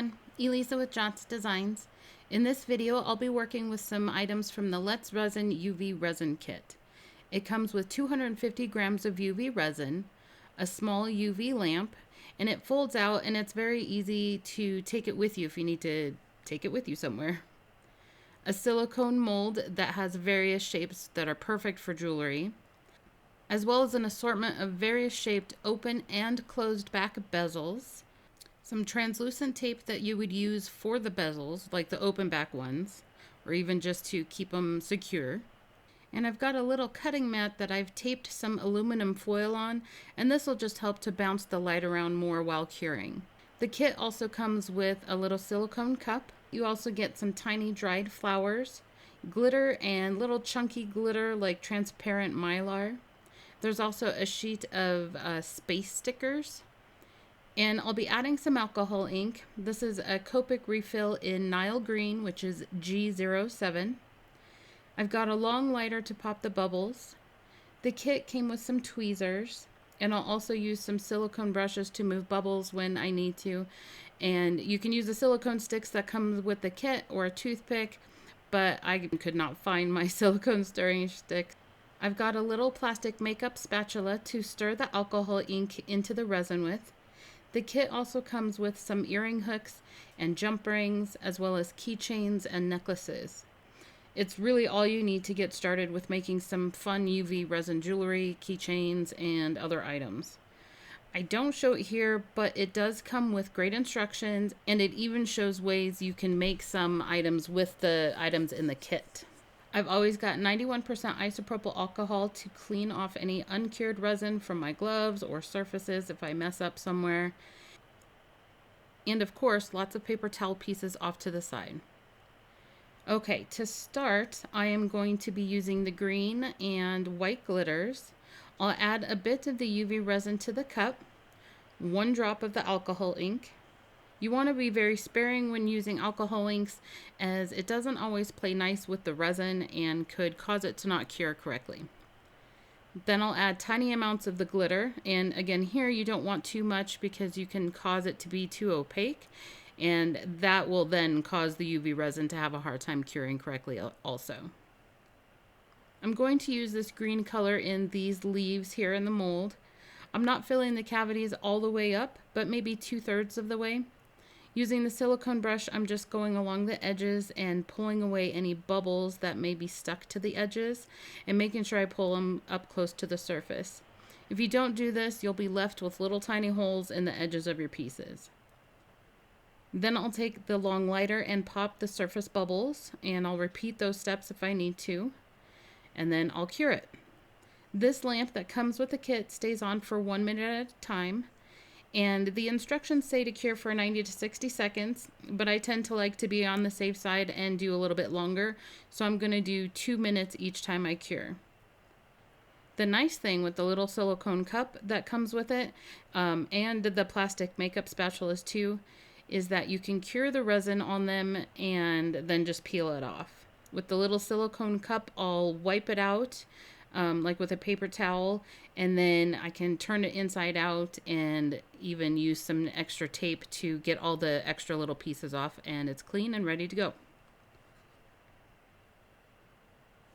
everyone, Elisa with Jots Designs. In this video, I'll be working with some items from the Let's Resin UV resin kit. It comes with 250 grams of UV resin, a small UV lamp, and it folds out and it's very easy to take it with you if you need to take it with you somewhere. A silicone mold that has various shapes that are perfect for jewelry, as well as an assortment of various shaped open and closed back bezels, some translucent tape that you would use for the bezels, like the open back ones, or even just to keep them secure. And I've got a little cutting mat that I've taped some aluminum foil on, and this will just help to bounce the light around more while curing. The kit also comes with a little silicone cup. You also get some tiny dried flowers, glitter, and little chunky glitter like transparent mylar. There's also a sheet of space stickers. And I'll be adding some alcohol ink. This is a Copic refill in Nile Green, which is G07. I've got a long lighter to pop the bubbles. The kit came with some tweezers, and I'll also use some silicone brushes to move bubbles when I need to. And you can use the silicone sticks that comes with the kit or a toothpick, but I could not find my silicone stirring stick. I've got a little plastic makeup spatula to stir the alcohol ink into the resin with. The kit also comes with some earring hooks and jump rings, as well as keychains and necklaces. It's really all you need to get started with making some fun UV resin jewelry, keychains, and other items. I don't show it here, but it does come with great instructions, and it even shows ways you can make some items with the items in the kit. I've always got 91% isopropyl alcohol to clean off any uncured resin from my gloves or surfaces if I mess up somewhere. And of course, lots of paper towel pieces off to the side. Okay, to start, I am going to be using the green and white glitters. I'll add a bit of the UV resin to the cup, 1 drop of the alcohol ink. You want to be very sparing when using alcohol inks, as it doesn't always play nice with the resin and could cause it to not cure correctly. Then I'll add tiny amounts of the glitter, and again here you don't want too much because you can cause it to be too opaque, and that will then cause the UV resin to have a hard time curing correctly also. I'm going to use this green color in these leaves here in the mold. I'm not filling the cavities all the way up, but maybe 2/3 of the way. Using the silicone brush, I'm just going along the edges and pulling away any bubbles that may be stuck to the edges and making sure I pull them up close to the surface. If you don't do this, you'll be left with little tiny holes in the edges of your pieces. Then I'll take the long lighter and pop the surface bubbles, and I'll repeat those steps if I need to, and then I'll cure it. This lamp that comes with the kit stays on for 1 minute at a time. And the instructions say to cure for 90 to 60 seconds, but I tend to like to be on the safe side and do a little bit longer, so I'm going to do 2 minutes each time I cure. The nice thing with the little silicone cup that comes with it, and the plastic makeup spatulas too, is that you can cure the resin on them and then just peel it off. With the little silicone cup, I'll wipe it out, like with a paper towel, and then I can turn it inside out and even use some extra tape to get all the extra little pieces off, and it's clean and ready to go.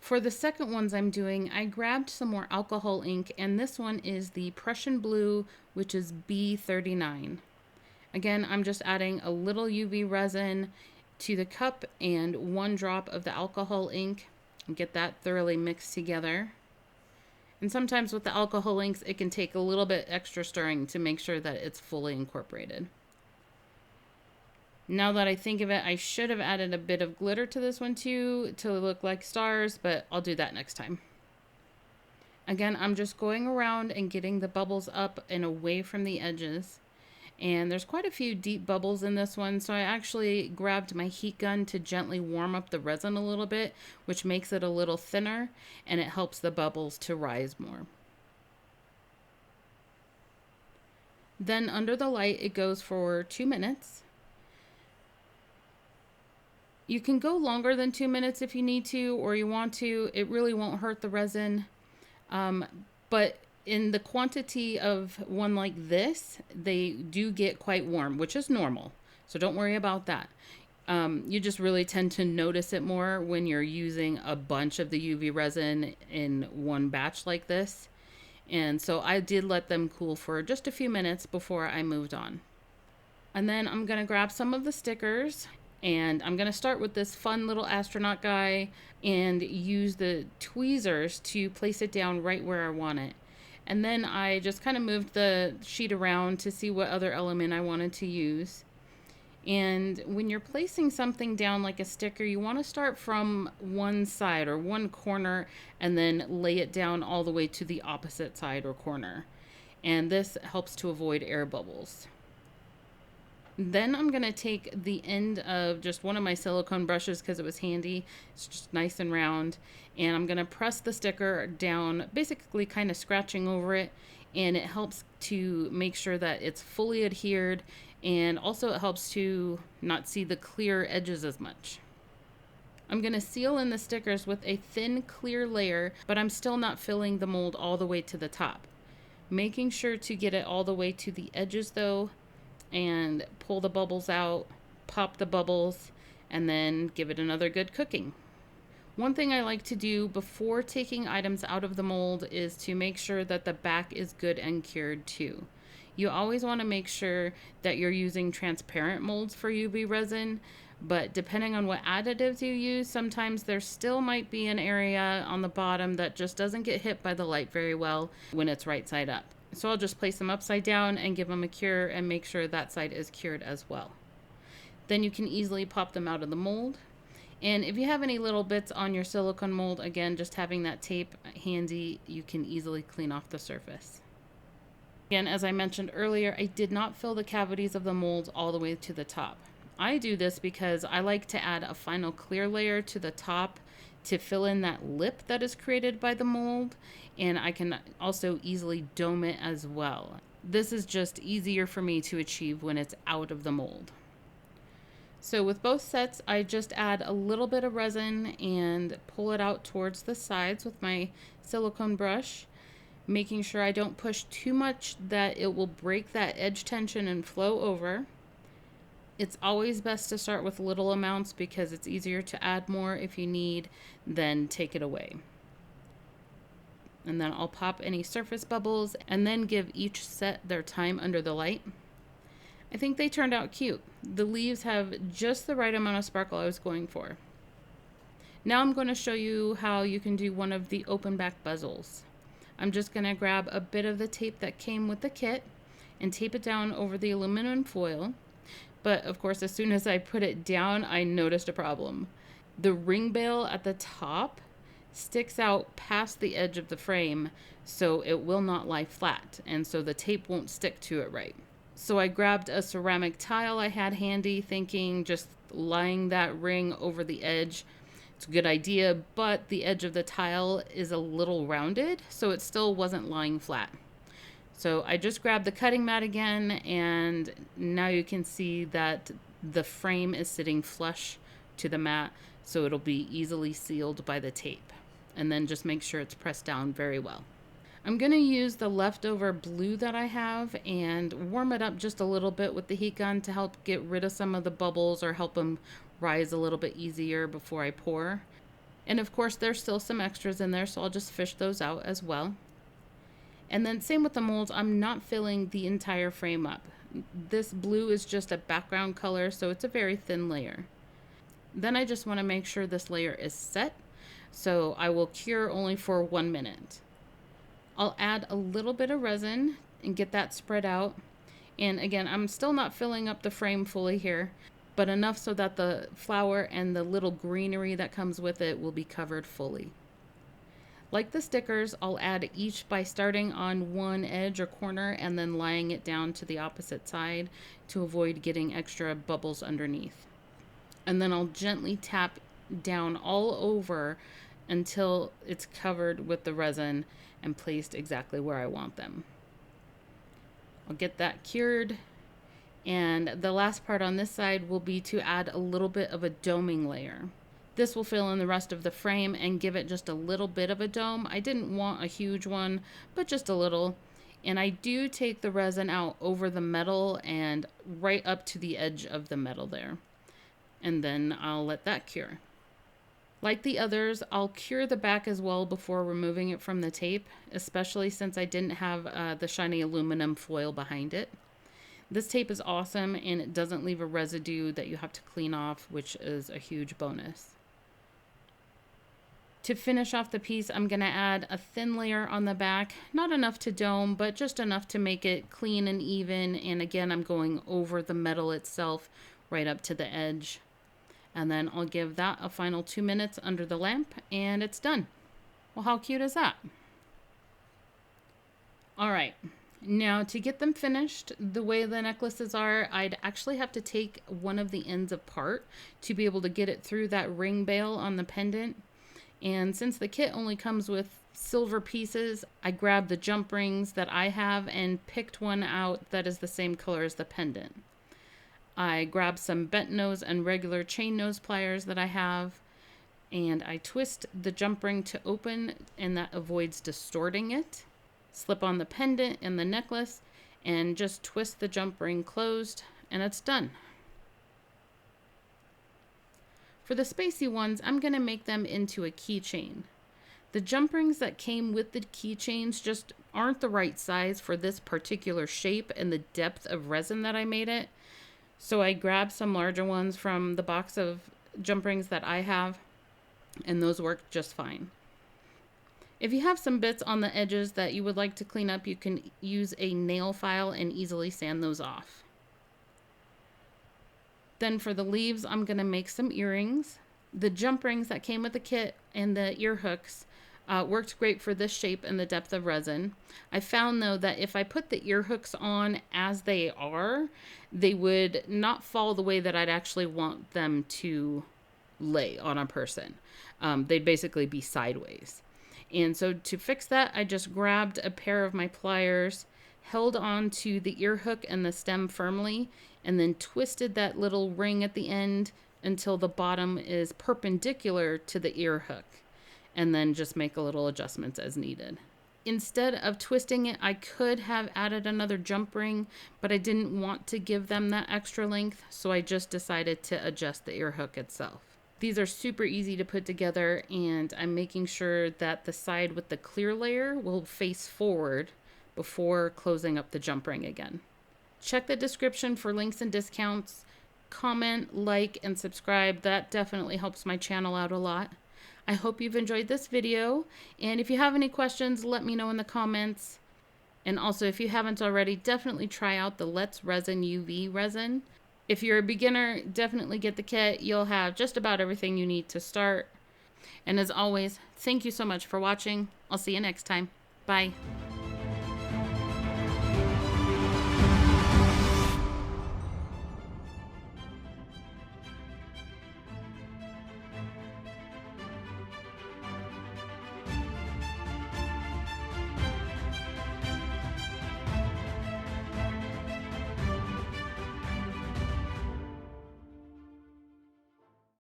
For the second ones I'm doing, I grabbed some more alcohol ink, and this one is the Prussian Blue, which is B39. Again, I'm just adding a little UV resin to the cup and 1 drop of the alcohol ink, and get that thoroughly mixed together. And sometimes with the alcohol inks, it can take a little bit extra stirring to make sure that it's fully incorporated. Now that I think of it, I should have added a bit of glitter to this one too to look like stars, but I'll do that next time. Again, I'm just going around and getting the bubbles up and away from the edges. And there's quite a few deep bubbles in this one, so I actually grabbed my heat gun to gently warm up the resin a little bit, which makes it a little thinner, and it helps the bubbles to rise more. Then under the light, it goes for 2 minutes. You can go longer than 2 minutes if you need to or you want to. It really won't hurt the resin, but in the quantity of one like this, they do get quite warm, which is normal. So don't worry about that. You just really tend to notice it more when you're using a bunch of the UV resin in one batch like this. And so I did let them cool for just a few minutes before I moved on. And then I'm going to grab some of the stickers, and I'm going to start with this fun little astronaut guy and use the tweezers to place it down right where I want it. And then I just kind of moved the sheet around to see what other element I wanted to use. And when you're placing something down like a sticker, you want to start from one side or one corner and then lay it down all the way to the opposite side or corner. And this helps to avoid air bubbles. Then I'm going to take the end of just one of my silicone brushes because it was handy. It's just nice and round. And I'm going to press the sticker down, basically kind of scratching over it. And it helps to make sure that it's fully adhered. And also it helps to not see the clear edges as much. I'm going to seal in the stickers with a thin clear layer, but I'm still not filling the mold all the way to the top. Making sure to get it all the way to the edges though, and pull the bubbles out, pop the bubbles, and then give it another good cooking. One thing I like to do before taking items out of the mold is to make sure that the back is good and cured too. You always want to make sure that you're using transparent molds for UV resin, but depending on what additives you use, sometimes there still might be an area on the bottom that just doesn't get hit by the light very well when it's right side up. So I'll just place them upside down and give them a cure and make sure that side is cured as well. Then you can easily pop them out of the mold. And if you have any little bits on your silicone mold, again, just having that tape handy, you can easily clean off the surface. Again, as I mentioned earlier, I did not fill the cavities of the molds all the way to the top. I do this because I like to add a final clear layer to the top to fill in that lip that is created by the mold, and I can also easily dome it as well. This is just easier for me to achieve when it's out of the mold. So with both sets, I just add a little bit of resin and pull it out towards the sides with my silicone brush, making sure I don't push too much that it will break that edge tension and flow over. It's always best to start with little amounts because it's easier to add more if you need, then take it away. And then I'll pop any surface bubbles and then give each set their time under the light. I think they turned out cute. The leaves have just the right amount of sparkle I was going for. Now I'm going to show you how you can do one of the open back bezels. I'm just going to grab a bit of the tape that came with the kit and tape it down over the aluminum foil. But of course, as soon as I put it down, I noticed a problem. The ring bail at the top sticks out past the edge of the frame, so it will not lie flat, and so the tape won't stick to it right. So I grabbed a ceramic tile I had handy, thinking just lying that ring over the edge. It's a good idea, but the edge of the tile is a little rounded, so it still wasn't lying flat. So I just grabbed the cutting mat again, and now you can see that the frame is sitting flush to the mat, so it'll be easily sealed by the tape. And then just make sure it's pressed down very well. I'm going to use the leftover blue that I have and warm it up just a little bit with the heat gun to help get rid of some of the bubbles or help them rise a little bit easier before I pour. And of course there's still some extras in there, so I'll just fish those out as well. And then same with the molds, I'm not filling the entire frame up. This blue is just a background color, so it's a very thin layer. Then I just want to make sure this layer is set, so I will cure only for 1 minute. I'll add a little bit of resin and get that spread out. And again, I'm still not filling up the frame fully here, but enough so that the flower and the little greenery that comes with it will be covered fully. Like the stickers, I'll add each by starting on one edge or corner and then laying it down to the opposite side to avoid getting extra bubbles underneath. And then I'll gently tap down all over until it's covered with the resin and placed exactly where I want them. I'll get that cured, and the last part on this side will be to add a little bit of a doming layer. This will fill in the rest of the frame and give it just a little bit of a dome. I didn't want a huge one, but just a little. And I do take the resin out over the metal and right up to the edge of the metal there. And then I'll let that cure. Like the others, I'll cure the back as well before removing it from the tape, especially since I didn't have the shiny aluminum foil behind it. This tape is awesome and it doesn't leave a residue that you have to clean off, which is a huge bonus. To finish off the piece, I'm going to add a thin layer on the back, not enough to dome, but just enough to make it clean and even. And again, I'm going over the metal itself right up to the edge. And then I'll give that a final 2 minutes under the lamp and it's done. Well, how cute is that? All right, now to get them finished, the way the necklaces are, I'd actually have to take one of the ends apart to be able to get it through that ring bail on the pendant. And since the kit only comes with silver pieces, I grabbed the jump rings that I have and picked one out that is the same color as the pendant. I grabbed some bent nose and regular chain nose pliers that I have, and I twist the jump ring to open, and that avoids distorting it. Slip on the pendant and the necklace, and just twist the jump ring closed, and it's done. For the spacey ones, I'm going to make them into a keychain. The jump rings that came with the keychains just aren't the right size for this particular shape and the depth of resin that I made it. So I grabbed some larger ones from the box of jump rings that I have, and those work just fine. If you have some bits on the edges that you would like to clean up, you can use a nail file and easily sand those off. Then for the leaves, I'm going to make some earrings. The jump rings that came with the kit and the ear hooks worked great for this shape and the depth of resin. I found though that if I put the ear hooks on as they are, they would not fall the way that I'd actually want them to lay on a person. They'd basically be sideways. And so to fix that, I just grabbed a pair of my pliers, held on to the ear hook and the stem firmly, and then twisted that little ring at the end until the bottom is perpendicular to the ear hook, and then just make a little adjustments as needed. Instead of twisting it, I could have added another jump ring, but I didn't want to give them that extra length, so I just decided to adjust the ear hook itself. These are super easy to put together, and I'm making sure that the side with the clear layer will face forward before closing up the jump ring again. Check the description for links and discounts. Comment, like, and subscribe. That definitely helps my channel out a lot. I hope you've enjoyed this video, and if you have any questions, let me know in the comments. And also, if you haven't already, definitely try out the Resin UV resin. If you're a beginner, definitely get the kit. You'll have just about everything you need to start. And as always, thank you so much for watching. I'll see you next time. Bye.